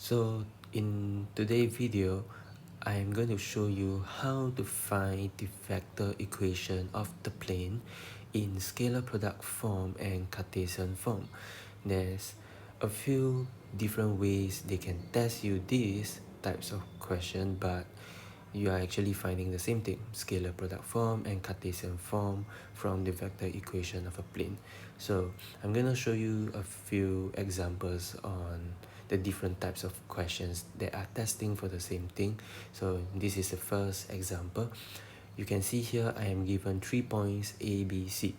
So in today's video, I am going to show you how to find the vector equation of the plane in scalar product form and Cartesian form. There's a few different ways they can test you these types of question, but you are actually finding the same thing, scalar product form and Cartesian form from the vector equation of a plane. So I'm going to show you a few examples on the different types of questions that are testing for the same thing. So this is the first example. You can see here I am given 3 points A, B, C.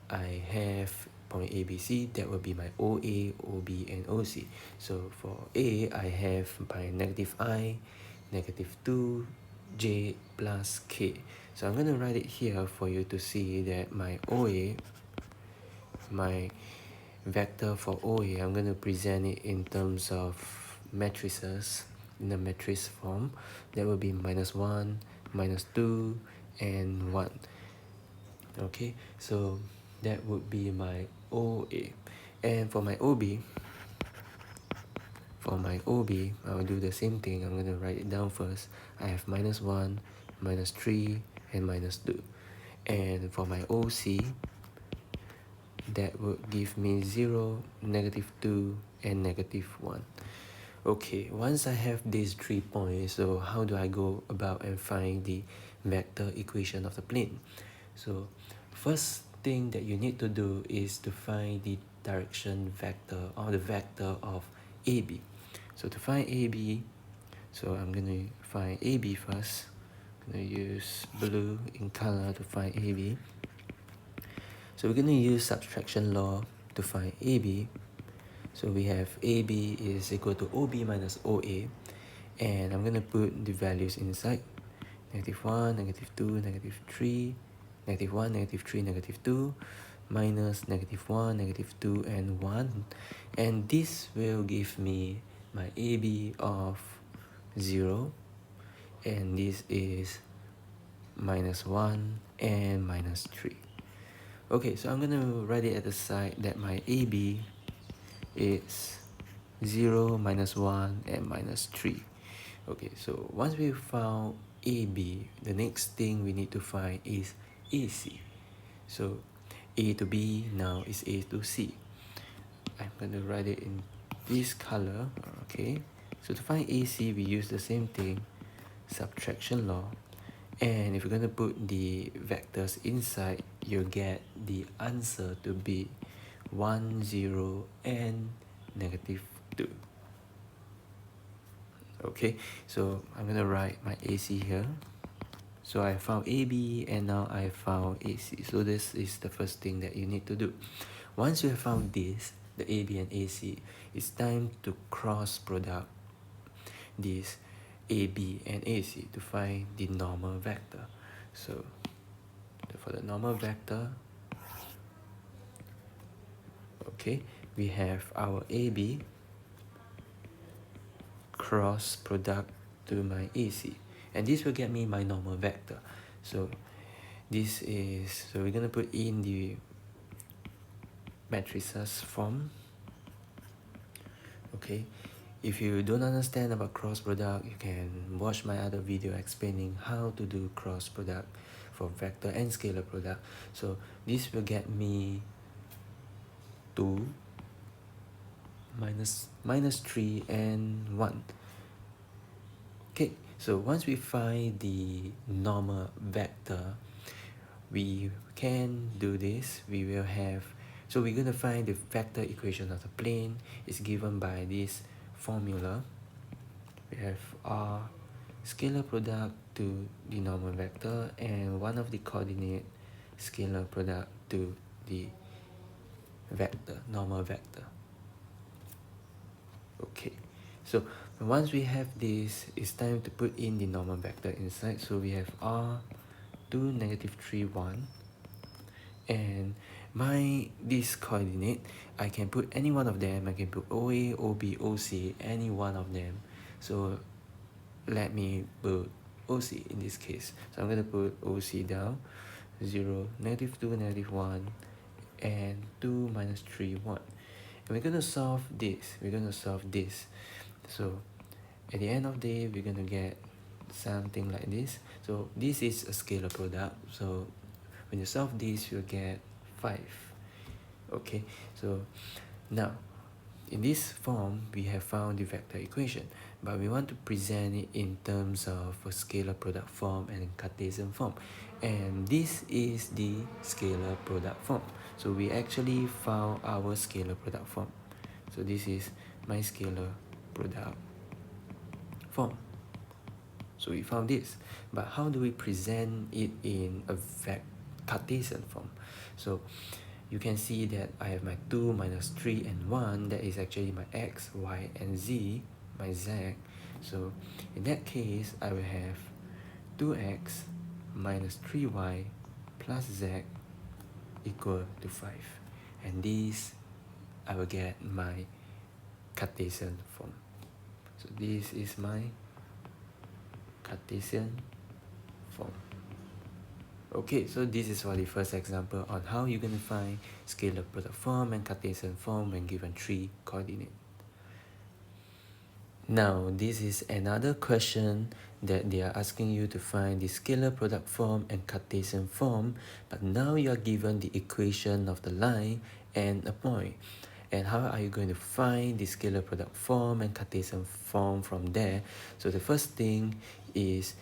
I have point A, B, C, that will be my OA, OB, and OC. So for A, I have my negative I, negative 2, J plus K. So I'm going to write it here for you to see that my OA, my vector for OA, I'm going to present it in terms of matrices, in the matrix form. That will be minus 1, minus 2, and 1. Okay, so that would be my OA. And for my OB, I'll do the same thing. I'm going to write it down first. I have minus 1, minus 3, and minus 2. And for my OC, that would give me 0, negative 2, and negative 1. Okay, once I have these 3 points, so how do I go about and find the vector equation of the plane? So first thing that you need to do is to find the direction vector or the vector of AB. So to find AB, so I'm going to find AB first. I'm going to use blue in color to find AB. So we're going to use subtraction law to find AB. So we have AB is equal to OB minus OA. And I'm going to put the values inside. Negative 1, negative 2, negative 3, negative 1, negative 3, negative 2, minus negative 1, negative 2, and 1. And this will give me my AB of 0. And this is minus 1 and minus 3. Okay, so I'm going to write it at the side that my AB is 0, minus 1, and minus 3. Okay, so once we found AB, the next thing we need to find is AC. So A to B now is A to C. I'm going to write it in this color. Okay, so to find AC, we use the same thing, subtraction law. And if you're going to put the vectors inside, you'll get the answer to be 1, 0, and negative 2. Okay, so I'm going to write my AC here. So I found AB and now I found AC. So this is the first thing that you need to do. Once you have found this, the AB and AC, it's time to cross product this AB and AC to find the normal vector. So for the normal vector, okay, we have our AB cross product to my AC, and this will get me my normal vector. So this is, so we're gonna put in the matrices form. Okay, if you don't understand about cross product, you can watch my other video explaining how to do cross product for vector and scalar product. So this will get me 2, minus 3, and 1. Okay, so once we find the normal vector, we can do this. We will have, so we're going to find the vector equation of the plane is given by this formula. We have R scalar product to the normal vector and one of the coordinate scalar product to the vector, normal vector. Okay, so once we have this, it's time to put in the normal vector inside. So we have R 2, negative 3, 1. And this coordinate, I can put any one of them. I can put OA, OB, OC, any one of them. So let me put OC in this case. So I'm going to put OC down. 0, negative 2, negative 1, and 2 minus 3, 1. And we're going to solve this. So at the end of the day, we're gonna get something like this. So this is a scalar product. So when you solve this, you'll get 5. Okay, so now in this form, we have found the vector equation, but we want to present it in terms of a scalar product form and Cartesian form. And this is the scalar product form. So we actually found our scalar product form. So this is my scalar product form. So we found this. But how do we present it in a Cartesian form? So you can see that I have my 2 minus 3 and 1. That is actually my x, y, and z, my z. So in that case, I will have 2x minus 3y plus z equal to 5. And this, I will get my Cartesian form. So this is my Cartesian form. Okay, so this is for the first example on how you're going to find scalar product form and Cartesian form when given 3 coordinates. Now, this is another question that they are asking you to find the scalar product form and Cartesian form, but now you are given the equation of the line and a point. And how are you going to find the scalar product form and Cartesian form from there? So the first thing is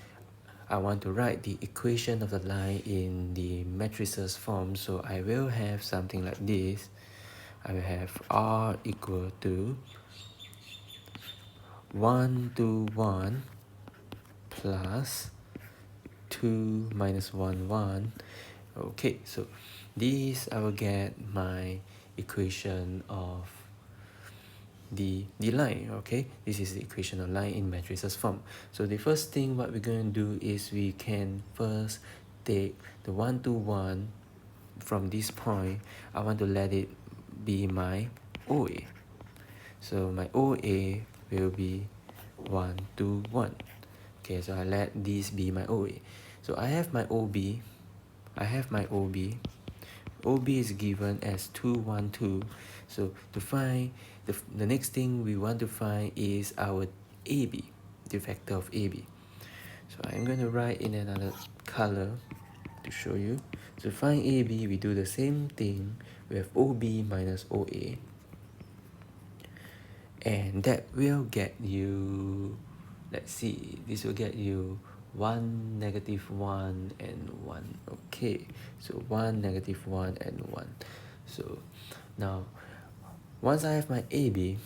I want to write the equation of the line in the matrices form. So I will have something like this. I will have R equal to 1, 2, 1 plus 2 minus 1, 1. Okay, so this I will get my equation of the line. Okay, this is the equation of line in matrices form. So the first thing what we're going to do is we can first take the 1 to 1 from this point. I want to let it be my OA. So my OA will be 1 to 1. Okay, so I let this be my OA. So I have my OB. OB is given as 2, 1, 2. So to find the next thing we want to find is our AB, the vector of AB. So I'm going to write in another color to show you. So to find AB, we do the same thing. We have OB minus OA. And that will get you, let's see, this will get you 1, negative 1, and 1. Okay, so 1, negative 1, and 1. So now, once I have my AB,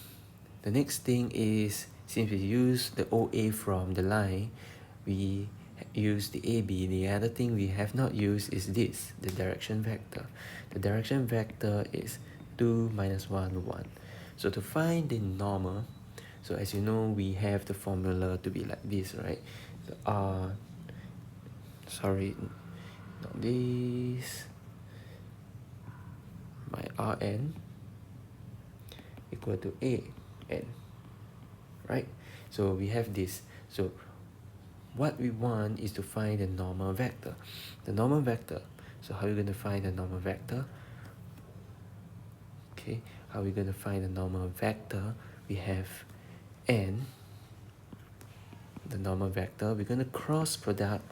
the next thing is, since we use the OA from the line, we use the AB. The other thing we have not used is this, the direction vector. The direction vector is 2 minus 1, 1. So to find the normal, so as you know, we have the formula to be like this, right? The not this, my Rn equal to AN, right? So we have this. So what we want is to find the normal vector. The normal vector. So how are you going to find the normal vector? Okay, how are we going to find the normal vector? We have n, the normal vector. We're going to cross product.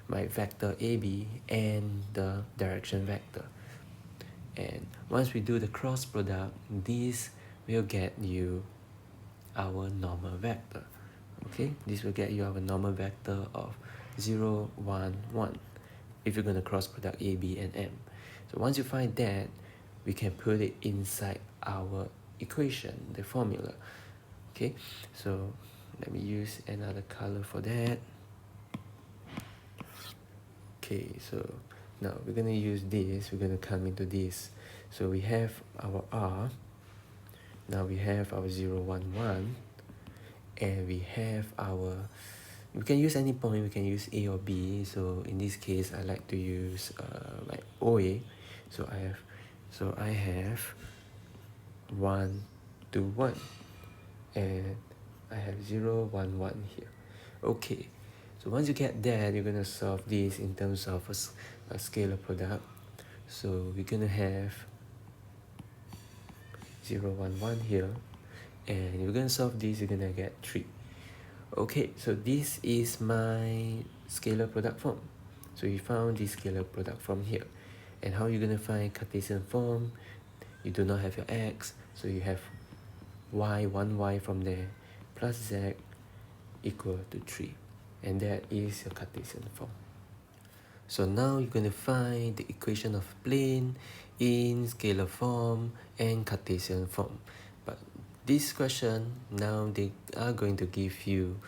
My vector AB and the direction vector. And once we do the cross product, this will get you our normal vector. Okay, this will get you our normal vector of 0, 1, 1 if you're going to cross product A, B, and M. So once you find that, we can put it inside our equation, the formula. Okay, so let me use another color for that. Okay, so now we're going to use this. We're going to come into this. So we have our R. Now we have our 0, 1, 1. And we have our, we can use any point, we can use A or B. So in this case, I like to use my OA. So I have 1, 2, 1. And I have 0, 1, 1 here. Okay, so once you get that, you're going to solve this in terms of a scalar product. So we're going to have 0, 1, 1 here, and you're gonna solve this, you're gonna get 3. Okay, so this is my scalar product form. So you found the scalar product form here. And how are you gonna find Cartesian form? You do not have your x, so you have y, 1y from there, plus z equal to 3. And that is your Cartesian form. So now you're going to find the equation of plane in scalar form and Cartesian form. But this question, now they are going to give you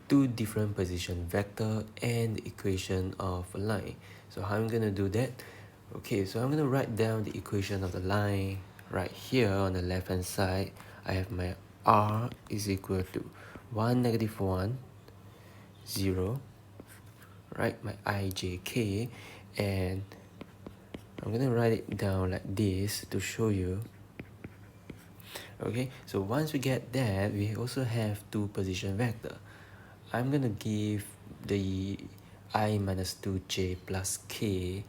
two different position vector and the equation of a line. So how I'm going to do that? Okay, so I'm going to write down the equation of the line right here on the left hand side. I have my r is equal to 1, negative 1, 0, right, my ijk, and I'm gonna write it down like this to show you. Okay, so once we get that, we also have two position vector. I'm gonna give the I minus 2j plus k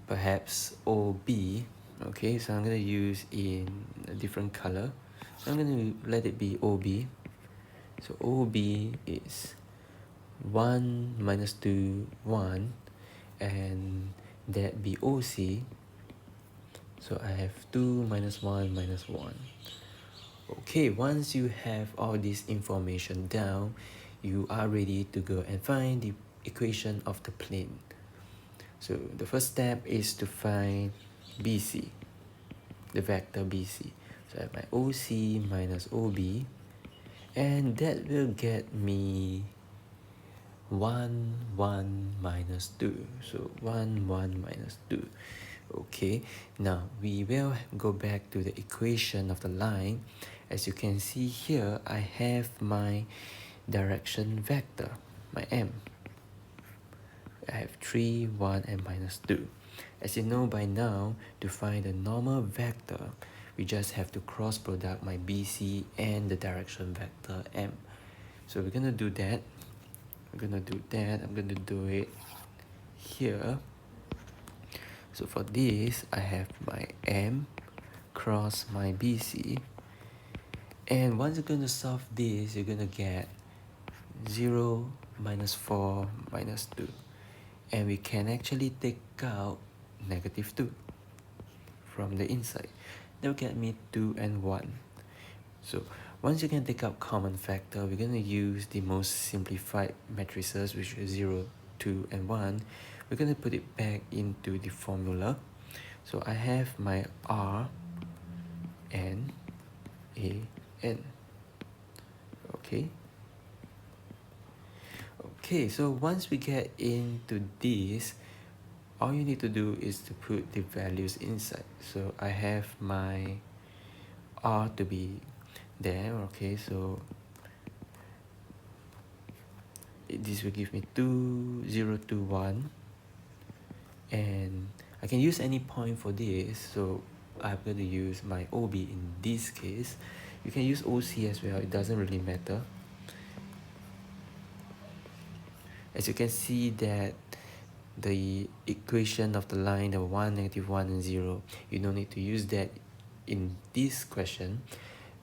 perhaps OB. Okay, so I'm gonna use in a different color. So I'm gonna let it be OB. So OB is 1 minus 2, 1, and that be OC. So I have 2 minus 1 minus 1. Okay, once you have all this information down, you are ready to go and find the equation of the plane. So the first step is to find BC, the vector BC. So I have my OC minus OB, and that will get me 1, 1 minus 2. So 1, 1 minus 2. Okay, now we will go back to the equation of the line. As you can see here, I have my direction vector, my m. I have 3, 1, and minus 2. As you know by now, to find the normal vector, we just have to cross product my BC and the direction vector m. So we're gonna do that. I'm gonna do it here. So for this, I have my m cross my BC, and once you're gonna solve this, you're gonna get 0 minus 4 minus 2, and we can actually take out negative 2 from the inside. That will get me 2 and 1. So once you can take out common factor, we're going to use the most simplified matrices, which is 0, 2, and 1. We're going to put it back into the formula. So I have my R, N, A, N. Okay. Okay, so once we get into this, all you need to do is to put the values inside. So I have my R to be there. Okay, so this will give me 2, 0, 2, 1, and I can use any point for this. So I'm going to use my OB in this case. You can use OC as well, it doesn't really matter. As you can see that the equation of the line, the 1, negative 1, and 0, you don't need to use that in this question,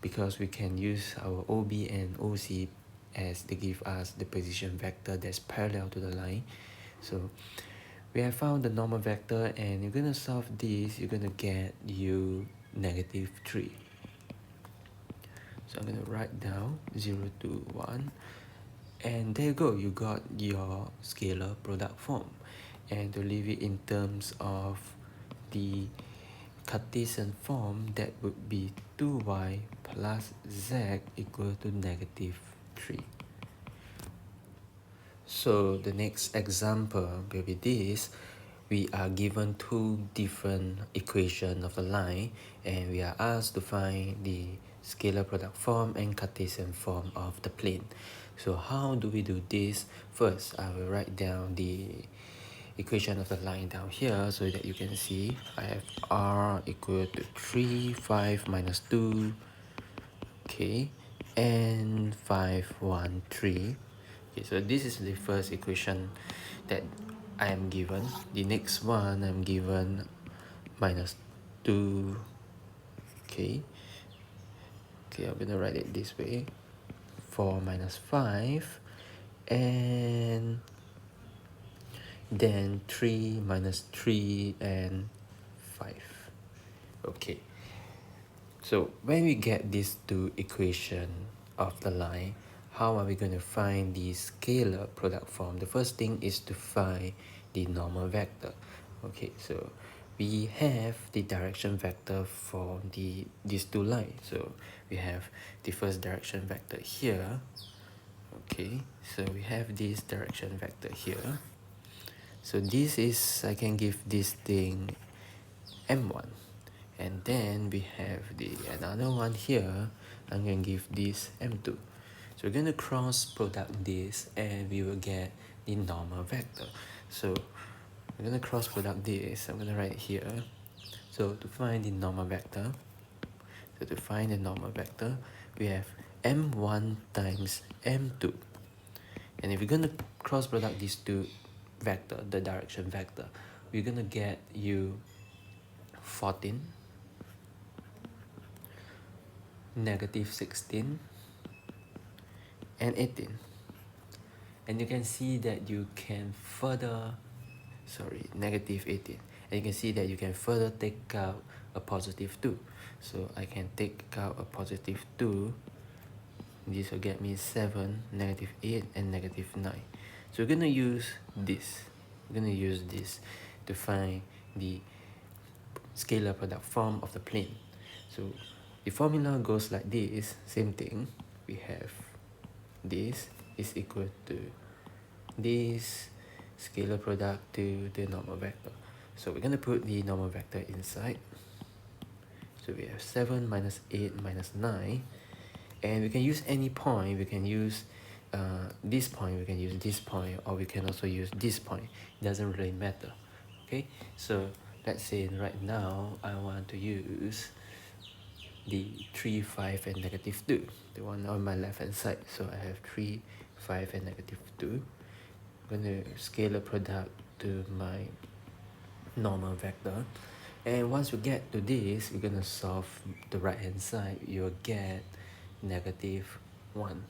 because we can use our OB and OC as they give us the position vector that's parallel to the line. So we have found the normal vector, and you're going to solve this, you're going to get you negative 3. So I'm going to write down 0, 2, 1, and there you go, you got your scalar product form. And to leave it in terms of the Cartesian form, that would be 2y plus z equal to negative 3. So the next example will be this. We are given two different equations of the line, and we are asked to find the scalar product form and Cartesian form of the plane. So how do we do this? First, I will write down the equation of the line down here so that you can see. I have r equal to 3, 5 minus 2, okay, and 5, 1, 3. Okay, so this is the first equation that I am given. The next one I'm given minus 2, Okay, I'm gonna write it this way: 4 minus 5, and then 3 minus 3 and 5. Okay, so when we get these two equations of the line, how are we going to find the scalar product form? The first thing is to find the normal vector. Okay, so we have the direction vector for these two lines. So we have the first direction vector here. Okay, so we have this direction vector here. So this is, I can give this thing m1, and then we have the another one here. I'm going to give this m2. So we're going to cross product this and we will get the normal vector. So we're going to cross product this. I'm going to write here. So to find the normal vector, we have m1 times m2. And if we're going to cross product these two vector, the direction vector, we're going to get you 14, negative 16, and 18. And you can see that you can further, negative 18. And you can see that you can further take out a positive 2. So I can take out a positive 2. This will get me 7, negative 8, and negative 9. So we're going to use this. To find the scalar product form of the plane. So the formula goes like this. Same thing. We have this is equal to this scalar product to the normal vector. So we're going to put the normal vector inside. So we have 7 minus 8 minus 9. And we can use any point. We can use this point, we can use this point, or we can also use this point. It doesn't really matter. Okay, so let's say right now I want to use the 3, 5, and negative 2, the one on my left hand side. So I have 3, 5, and negative 2. I'm going to scalar product to my normal vector. And once we get to this, we're going to solve the right hand side. You'll get negative 1.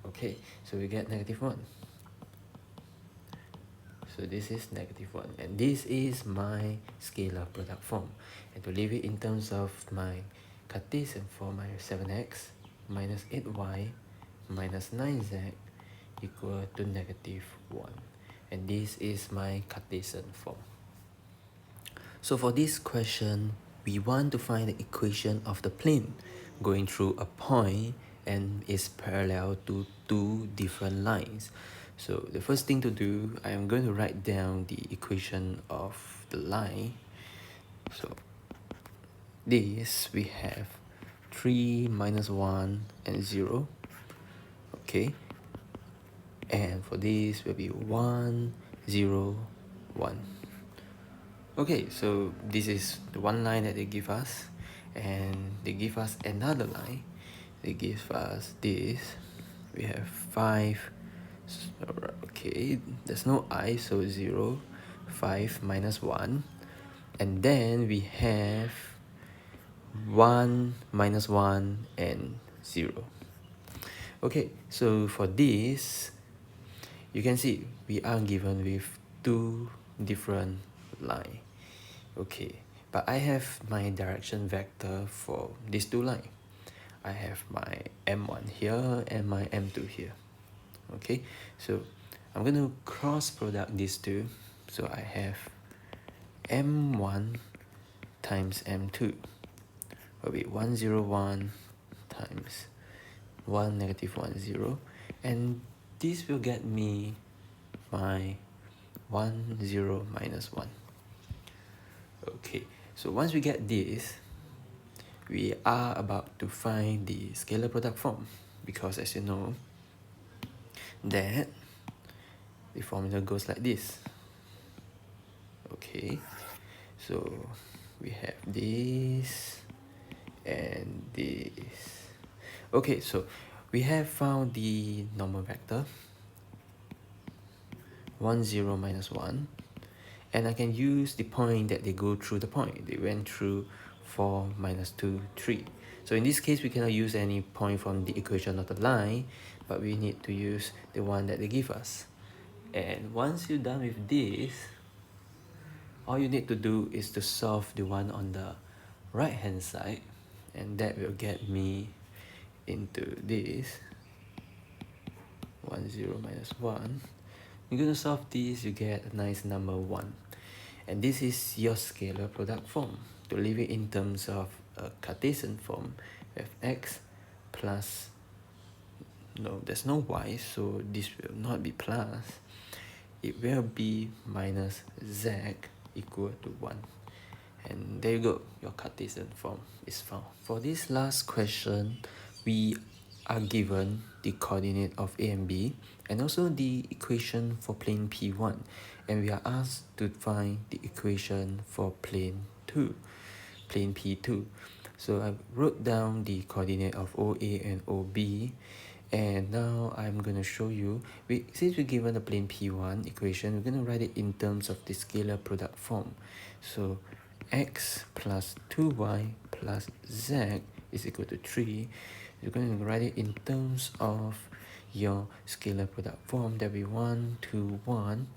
Okay, so we get negative 1. So this is negative 1. And this is my scalar product form. And to leave it in terms of my Cartesian form, I have 7x minus 8y minus 9z equal to negative 1. And this is my Cartesian form. So for this question, we want to find the equation of the plane going through a point and is parallel to two different lines. So the first thing to do, I am going to write down the equation of the line. So this we have 3 minus 1 and 0. Okay, and for this will be 1, 0, 1. Okay, so this is the one line that they give us, and they give us another line. They give us this. We have 5. Okay, there's no I, so 0, 5 minus 1. And then we have 1 minus 1 and 0. Okay, so for this, you can see we are given with two different lines. Okay, but I have my direction vector for these two lines. I have my m1 here and my m2 here. Okay, so I'm going to cross product these two. So I have m1 times m2 will be 101 times 1, negative 1, 0. And this will get me my 1, 0, minus 1. Okay, so once we get this, we are about to find the scalar product form, because as you know that the formula goes like this. Okay, so we have this and this. Okay, so we have found the normal vector 1, 0, minus 1, and I can use the point that they go through the point. They went through 4 minus 2, 3. So in this case, we cannot use any point from the equation of the line, but we need to use the one that they give us. And once you're done with this, all you need to do is to solve the one on the right hand side, and that will get me into this 1, 0 minus 1. You're going to solve this, you get a nice number 1. And this is your scalar product form. To leave it in terms of a Cartesian form, we have x plus, no, there's no y, so this will not be plus. It will be minus z equal to 1. And there you go, your Cartesian form is found. For this last question, we are given the coordinate of A and B and also the equation for plane P1, and we are asked to find the equation for plane P2. So I wrote down the coordinate of OA and OB, and now I'm going to show you, since we're given the plane P1 equation, we're going to write it in terms of the scalar product form. So x plus 2y plus z is equal to 3. You're going to write it in terms of your scalar product form, that will be 1, 2, 1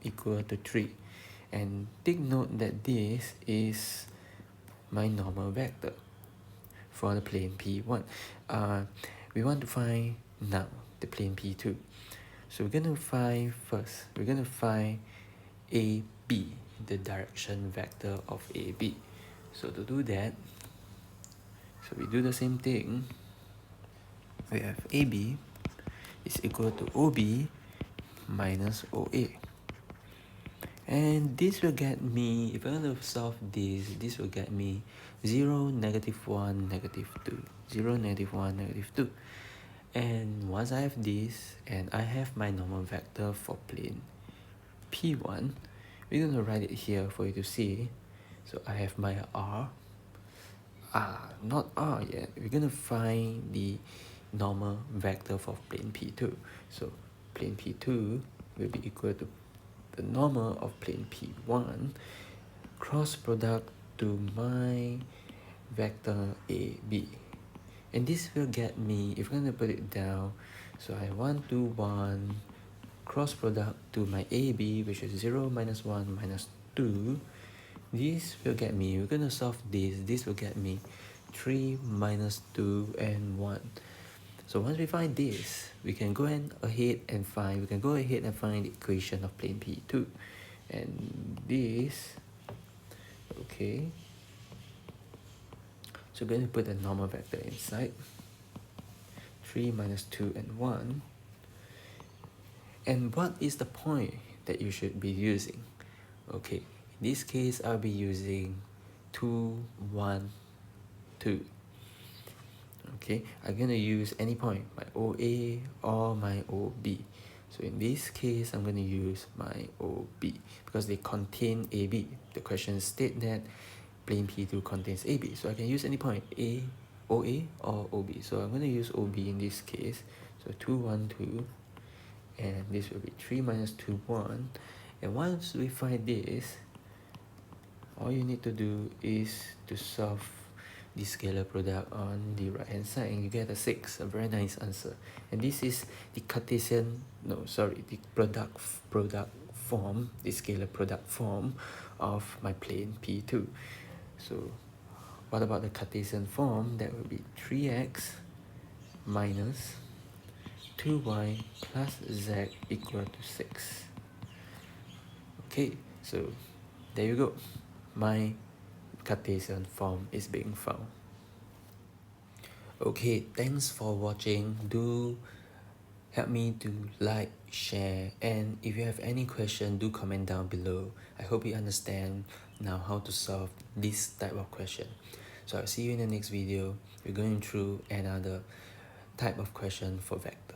equal to 3. And take note that this is my normal vector for the plane P1. We want to find now the plane P2. So we're going to find first, we're going to find AB, the direction vector of AB. So to do that, so we do the same thing. We have AB is equal to OB minus OA. And this will get me, if I want to solve this will get me 0, negative 1, negative 2. 0, negative 1, negative 2. And once I have this, and I have my normal vector for plane P1, we're going to write it here for you to see. So I have my R. Not R yet. We're going to find the normal vector for plane P2. So plane P2 will be equal to the normal of plane P1 cross product to my vector AB. And this will get me, if I'm going to put it down, so I 1, 2, 1 cross product to my AB, which is 0, minus 1, minus 2. This will get me, we're going to solve this will get me 3, minus 2, and 1. So once we find this, we can go ahead and find the equation of plane P2. And this, okay. So we're going to put a normal vector inside. 3, minus 2, and 1. And what is the point that you should be using? Okay, in this case, I'll be using 2, 1, 2. Okay, I'm going to use any point, my OA or my OB. So in this case, I'm going to use my OB because they contain AB. The question states that plane P2 contains AB. So I can use any point, A, OA or OB. So I'm going to use OB in this case. So 2, 1, 2. And this will be 3, minus 2, 1. And once we find this, all you need to do is to solve the scalar product on the right hand side, and you get a 6, a very nice answer. And this is the the product form, the scalar product form of my plane P2. So what about the Cartesian form? That will be 3x minus 2y plus z equal to 6. Okay, so there you go. My Cartesian form is being found. Okay, thanks for watching. Do help me to like, share, and if you have any question, do comment down below. I hope you understand now how to solve this type of question. So I'll see you in the next video. We're going through another type of question for vector.